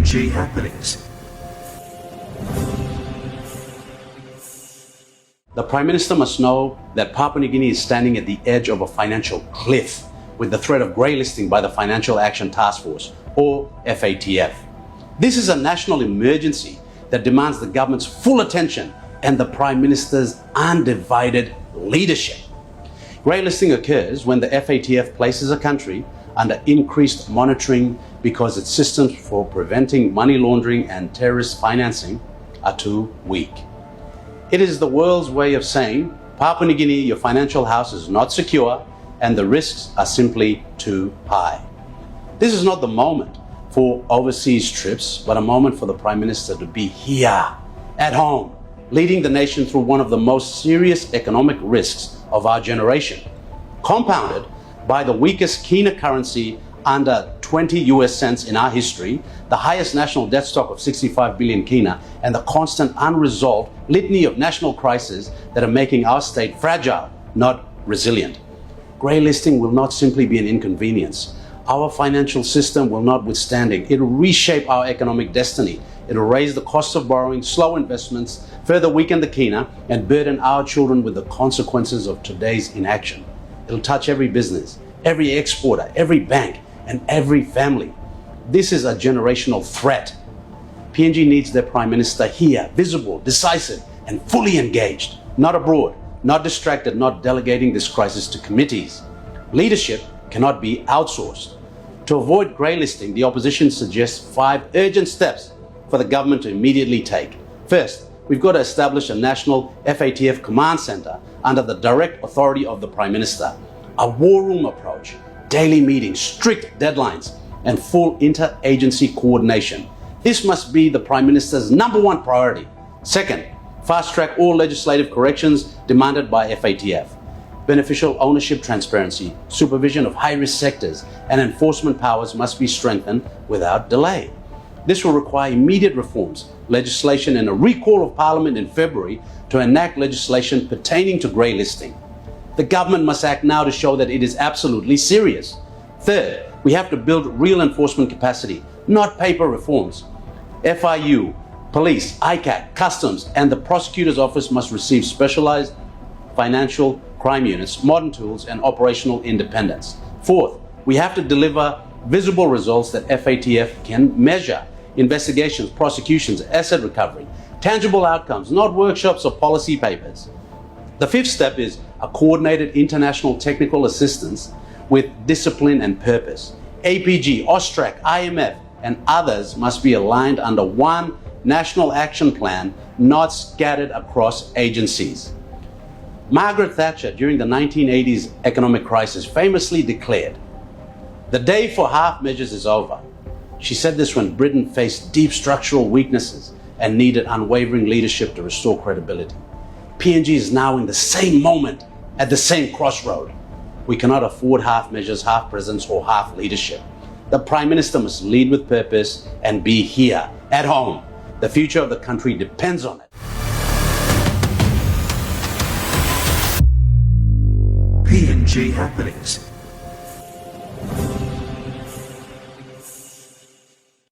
PNG happenings. The Prime Minister must know that Papua New Guinea is standing at the edge of a financial cliff with the threat of greylisting by the Financial Action Task Force, or FATF. This is a national emergency that demands the government's full attention and the Prime Minister's undivided leadership. Greylisting occurs when the FATF places a country under increased monitoring because its systems for preventing money laundering and terrorist financing are too weak. It is the world's way of saying, Papua New Guinea, your financial house is not secure and the risks are simply too high. This is not the moment for overseas trips, but a moment for the Prime Minister to be here, at home, leading the nation through one of the most serious economic risks of our generation, compounded by the weakest kina currency under 20 US cents in our history, the highest national debt stock of 65 billion kina, and the constant unresolved litany of national crises that are making our state fragile, not resilient. Greylisting will not simply be an inconvenience. Our financial system will not withstand it. It will reshape our economic destiny. It will raise the cost of borrowing, slow investments, further weaken the kina, and burden our children with the consequences of today's inaction. It'll touch every business, every exporter, every bank, and every family. This is a generational threat. PNG needs their Prime Minister here, visible, decisive, and fully engaged, not abroad, not distracted, not delegating this crisis to committees. Leadership cannot be outsourced. To avoid greylisting, the opposition suggests 5 urgent steps for the government to immediately take. First, we've got to establish a national FATF command center under the direct authority of the Prime Minister. A war room approach, daily meetings, strict deadlines, and full inter-agency coordination. This must be the Prime Minister's #1 priority. Second, fast-track all legislative corrections demanded by FATF. Beneficial ownership transparency, supervision of high-risk sectors, and enforcement powers must be strengthened without delay. This will require immediate reforms, legislation, and a recall of Parliament in February to enact legislation pertaining to greylisting. The government must act now to show that it is absolutely serious. Third, we have to build real enforcement capacity, not paper reforms. FIU, police, ICAC, customs, and the prosecutor's office must receive specialized financial crime units, modern tools, and operational independence. Fourth, we have to deliver visible results that FATF can measure. Investigations, prosecutions, asset recovery, tangible outcomes, not workshops or policy papers. The fifth step is a coordinated international technical assistance with discipline and purpose. APG, OSTRAC, IMF, and others must be aligned under one national action plan, not scattered across agencies. Margaret Thatcher, during the 1980s economic crisis, famously declared, "The day for half measures is over." She said this when Britain faced deep structural weaknesses and needed unwavering leadership to restore credibility. PNG is now in the same moment, at the same crossroad. We cannot afford half measures, half presence, or half leadership. The Prime Minister must lead with purpose and be here, at home. The future of the country depends on it. PNG happenings.